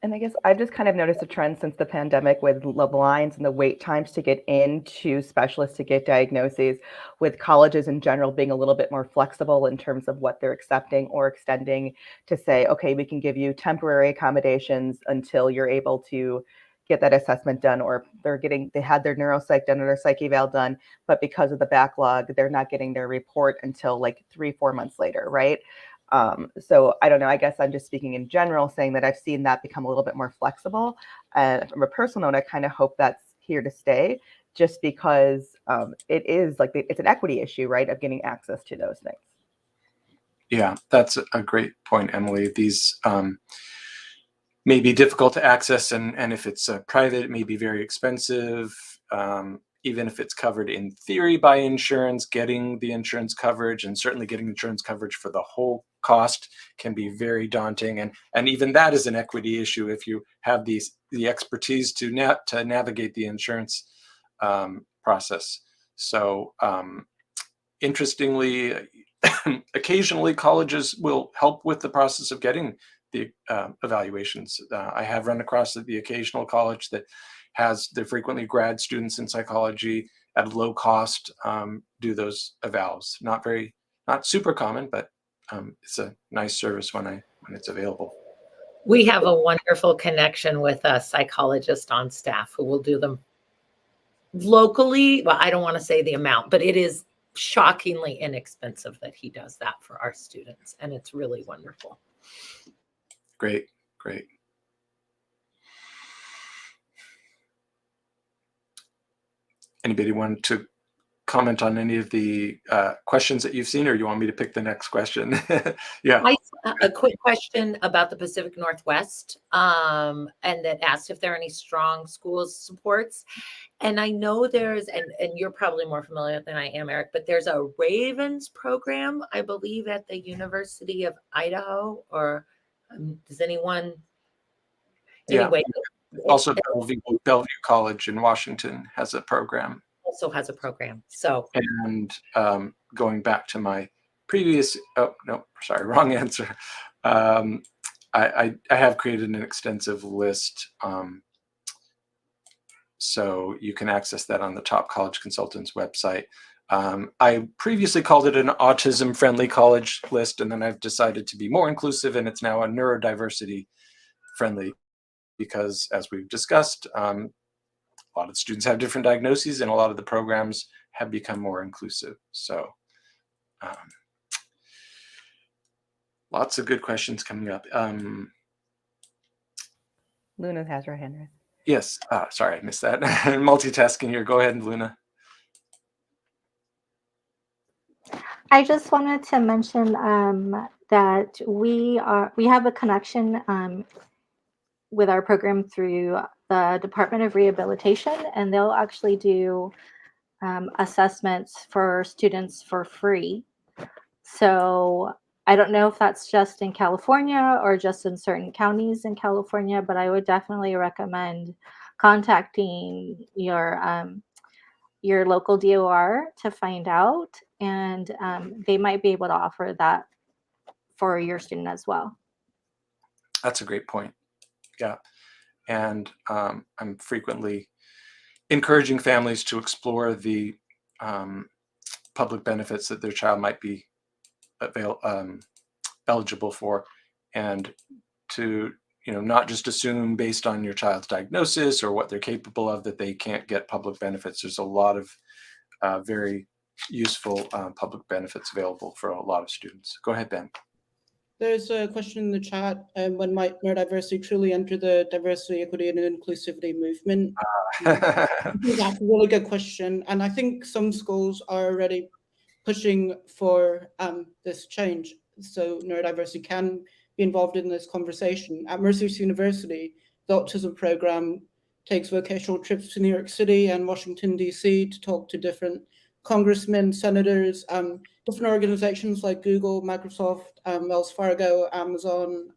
And I guess I've just kind of noticed a trend since the pandemic with the lines and the wait times to get into specialists to get diagnoses, with colleges in general being a little bit more flexible in terms of what they're accepting or extending, to say, okay, we can give you temporary accommodations until you're able to get that assessment done, or they had their neuropsych done or their psych eval done, but because of the backlog, they're not getting their report until like 3-4 months later, right? So I don't know, I guess I'm just speaking in general, saying that I've seen that become a little bit more flexible. And from a personal note, I kind of hope that's here to stay, just because it is like, it's an equity issue, right, of getting access to those things. Yeah, that's a great point, Emily. These may be difficult to access, and if it's private, it may be very expensive. Even if it's covered in theory by insurance, getting the insurance coverage, and certainly getting insurance coverage for the whole cost, can be very daunting. And even that is an equity issue if you have the expertise to navigate the insurance process. So interestingly, occasionally colleges will help with the process of getting the evaluations. I have run across the occasional college that has the frequently grad students in psychology at a low cost do those evals. Not super common, but it's a nice service when it's available. We have a wonderful connection with a psychologist on staff who will do them locally. Well, I don't want to say the amount, but it is shockingly inexpensive that he does that for our students, and it's really wonderful. Great, great. Anybody want to comment on any of the questions that you've seen, or you want me to pick the next question? Yeah. A quick question about the Pacific Northwest, and that asked if there are any strong schools supports. And I know there's, and you're probably more familiar than I am, Eric, but there's a Ravens program, I believe, at the University of Idaho, or does anyone? Anyway, also Bellevue College in Washington has a program. Also has a program. So, and going back to my previous, oh no, sorry, wrong answer. I have created an extensive list, so you can access that on the Top College Consultants website. I previously called it an autism-friendly college list, and then I've decided to be more inclusive, and it's now a neurodiversity-friendly, because as we've discussed, a lot of the students have different diagnoses, and a lot of the programs have become more inclusive. So lots of good questions coming up. Luna has her hand raised. Yes, sorry, I missed that. Multitasking here. Go ahead, Luna. I just wanted to mention that we have a connection with our program through the Department of Rehabilitation, and they'll actually do assessments for students for free. So I don't know if that's just in California or just in certain counties in California, but I would definitely recommend contacting your local DOR to find out, and they might be able to offer that for your student as well. That's a great point. Yeah. And I'm frequently encouraging families to explore the public benefits that their child might be eligible for, and to not just assume based on your child's diagnosis or what they're capable of that they can't get public benefits. There's a lot of very useful public benefits available for a lot of students. Go ahead, Ben. There's a question in the chat, when might neurodiversity truly enter the diversity, equity, and inclusivity movement? That's a really good question. And I think some schools are already pushing for this change, so neurodiversity can be involved in this conversation. At Mercer University, the autism program takes vocational trips to New York City and Washington, D.C. to talk to different congressmen, senators, different organizations like Google, Microsoft, Wells Fargo, Amazon,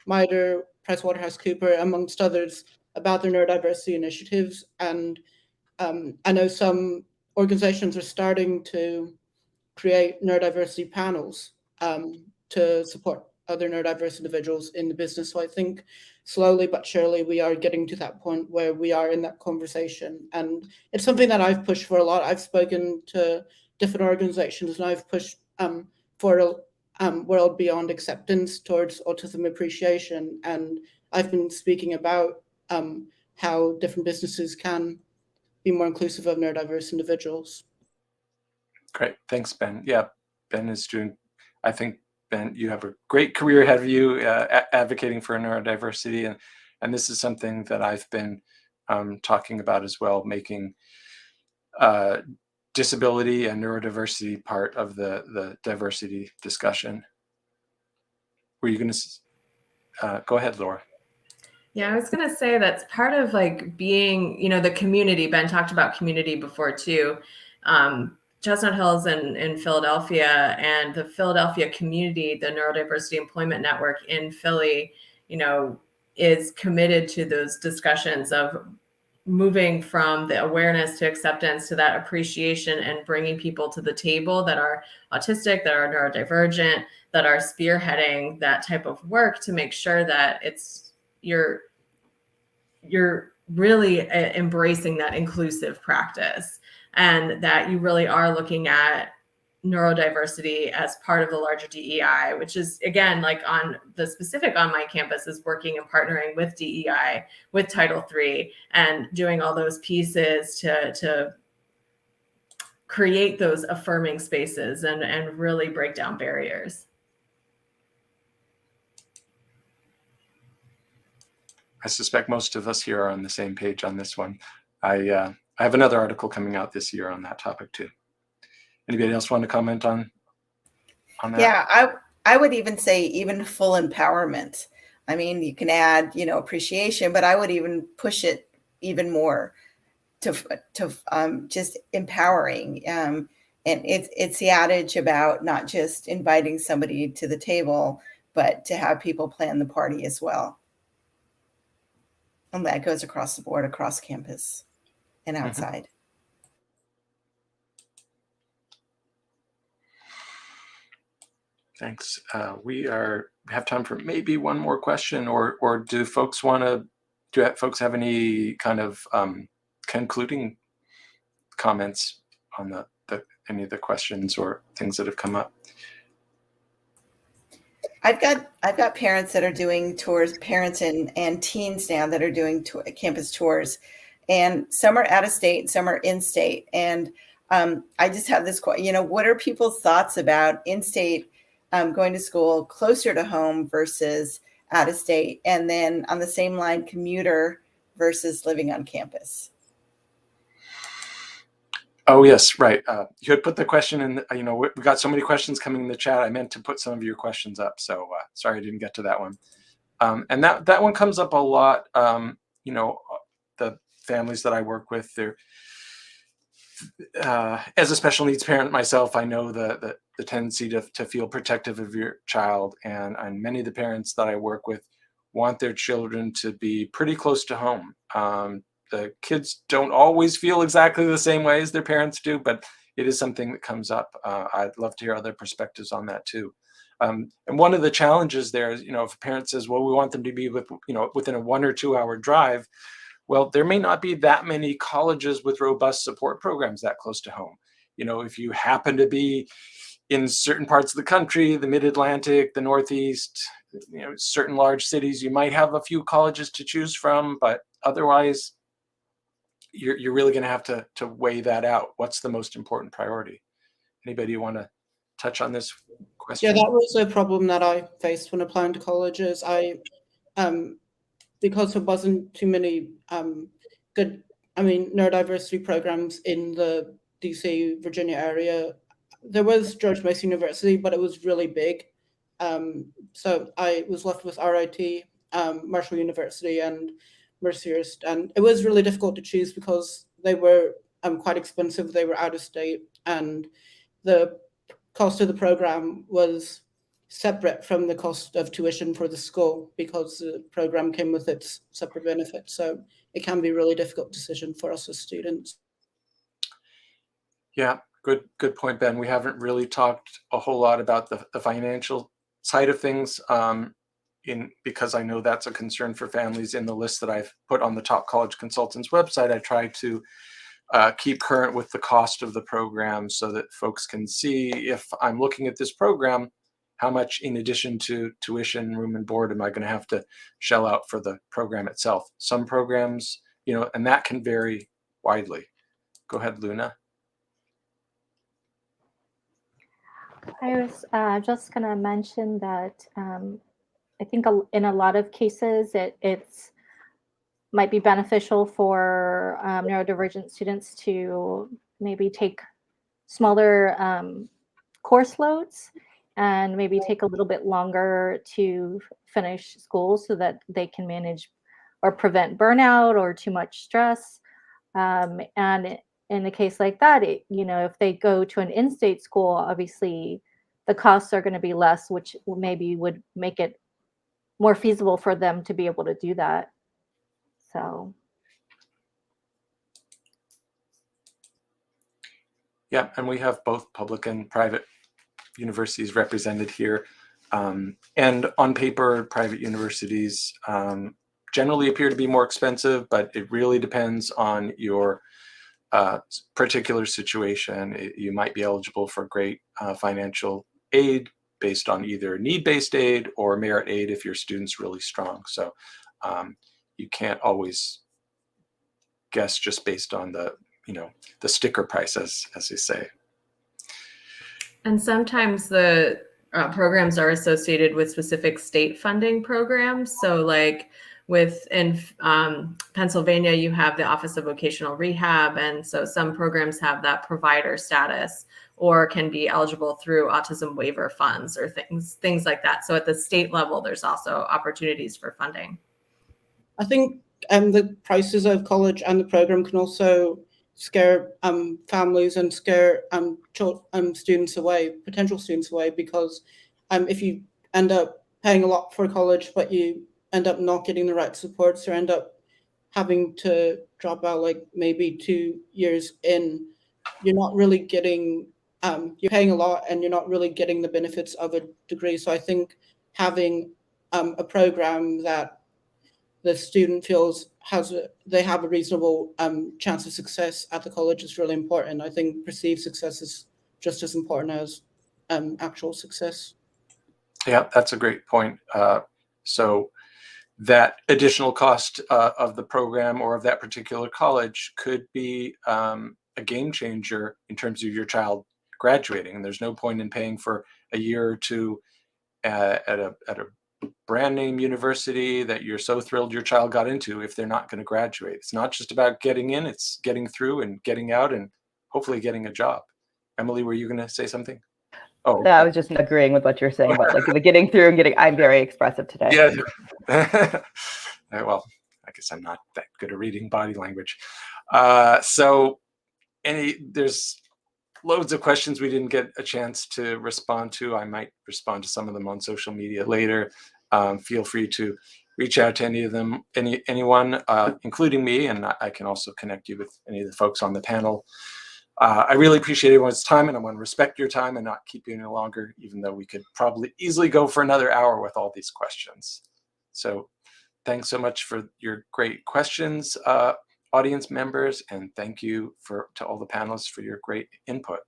MITRE, PricewaterhouseCoopers, amongst others, about their neurodiversity initiatives. And I know some organizations are starting to create neurodiversity panels to support other neurodiverse individuals in the business. So I think slowly but surely we are getting to that point where we are in that conversation. And it's something that I've pushed for a lot. I've spoken to different organizations, and I've pushed for a world beyond acceptance towards autism appreciation. And I've been speaking about how different businesses can be more inclusive of neurodiverse individuals. Great. Thanks, Ben. Yeah, Ben is doing, I think, Ben, you have a great career ahead of you advocating for neurodiversity. And this is something that I've been talking about as well, making disability and neurodiversity part of the diversity discussion. Were you going to go ahead, Laura? Yeah, I was going to say that's part of like being, the community. Ben talked about community before too. Chestnut Hills in Philadelphia, and the Philadelphia community, the Neurodiversity Employment Network in Philly, is committed to those discussions of moving from the awareness to acceptance to that appreciation and bringing people to the table that are autistic, that are neurodivergent, that are spearheading that type of work to make sure that you're really embracing that inclusive practice, and that you really are looking at neurodiversity as part of the larger DEI, which is, again, like on the specific on my campus, is working and partnering with DEI, with Title III, and doing all those pieces to create those affirming spaces and really break down barriers. I suspect most of us here are on the same page on this one. I have another article coming out this year on that topic too. Anybody else want to comment on that? Yeah, I would even say even full empowerment. I mean, you can add, appreciation, but I would even push it even more to just empowering. And it's the adage about not just inviting somebody to the table, but to have people plan the party as well. And that goes across the board, across campus and outside. Thanks. We have time for maybe one more question, or do folks have any kind of concluding comments on any of the questions or things that have come up? I've got parents that are doing tours, parents and teens now that are doing campus tours, and some are out of state, some are in state. And I just have this question, what are people's thoughts about in-state going to school closer to home versus out of state? And then on the same line, commuter versus living on campus. Oh, yes, right. You had put the question in, we got so many questions coming in the chat. I meant to put some of your questions up. So sorry, I didn't get to that one. And that one comes up a lot. The families that I work with, they're, as a special needs parent myself, I know the tendency to feel protective of your child. And many of the parents that I work with want their children to be pretty close to home. The kids don't always feel exactly the same way as their parents do, but it is something that comes up. I'd love to hear other perspectives on that too. And one of the challenges there is, if a parent says, well, we want them to be within a 1 or 2 hour drive, well, there may not be that many colleges with robust support programs that close to home. If you happen to be in certain parts of the country, the Mid-Atlantic, the Northeast, certain large cities, you might have a few colleges to choose from, but otherwise, you're really going to have to weigh that out. What's the most important priority? Anybody want to touch on this question? Yeah, that was a problem that I faced when applying to colleges. Because there wasn't too many good, neurodiversity programs in the DC, Virginia area. There was George Mason University, but it was really big. So I was left with RIT, Marshall University, and Mercyhurst, and it was really difficult to choose because they were quite expensive. They were out of state, and the cost of the program was separate from the cost of tuition for the school because the program came with its separate benefits. So it can be a really difficult decision for us as students. Yeah, good point, Ben. We haven't really talked a whole lot about the financial side of things. Because I know that's a concern for families. In the list that I've put on the Top College Consultants website, I try to keep current with the cost of the program so that folks can see, if I'm looking at this program, how much in addition to tuition, room and board am I going to have to shell out for the program itself? Some programs, and that can vary widely. Go ahead, Luna. I was just going to mention that I think in a lot of cases, it's might be beneficial for neurodivergent students to maybe take smaller course loads and maybe take a little bit longer to finish school so that they can manage or prevent burnout or too much stress. And in a case like that, if they go to an in-state school, obviously the costs are going to be less, which maybe would make it more feasible for them to be able to do that. So Yeah, and we have both public and private universities represented here. And on paper, private universities generally appear to be more expensive, but it really depends on your particular situation. You might be eligible for great financial aid based on either need-based aid or merit aid if your student's really strong. So you can't always guess just based on the, the sticker price, as they say. And sometimes the programs are associated with specific state funding programs. So like in Pennsylvania, you have the Office of Vocational Rehab. And so some programs have that provider status or can be eligible through autism waiver funds or things like that. So at the state level, there's also opportunities for funding. I think the prices of college and the program can also scare families and scare students away, potential students away, because if you end up paying a lot for college, but you end up not getting the right supports or end up having to drop out like maybe 2 years in, you're not really getting, you're paying a lot and you're not really getting the benefits of a degree. So I think having a program that the student feels they have a reasonable chance of success at the college is really important. I think perceived success is just as important as actual success. Yeah, that's a great point. So that additional cost of the program or of that particular college could be a game changer in terms of your child graduating. And there's no point in paying for a year or two at a brand name university that you're so thrilled your child got into if they're not going to graduate. It's not just about getting in, it's getting through and getting out and hopefully getting a job. Emily, were you going to say something? Oh, okay. I was just agreeing with what you're saying about like the getting through and getting. I'm very expressive today. Yeah. Well, I guess I'm not that good at reading body language. So there's loads of questions we didn't get a chance to respond to. I might respond to some of them on social media later. Feel free to reach out to any of them, anyone, including me, and I can also connect you with any of the folks on the panel. I really appreciate everyone's time, and I want to respect your time and not keep you any longer, even though we could probably easily go for another hour with all these questions. So thanks so much for your great questions, audience members, and thank you to all the panelists for your great input.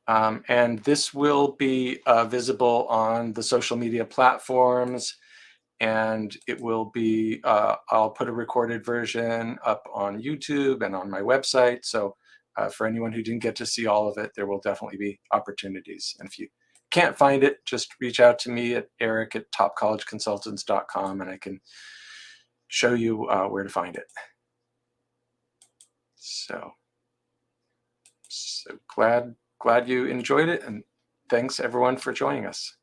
And this will be visible on the social media platforms, and it will be, I'll put a recorded version up on YouTube and on my website. So for anyone who didn't get to see all of it, there will definitely be opportunities. And if you can't find it, just reach out to me at eric@topcollegeconsultants.com and I can show you where to find it. So glad you enjoyed it, and thanks everyone for joining us.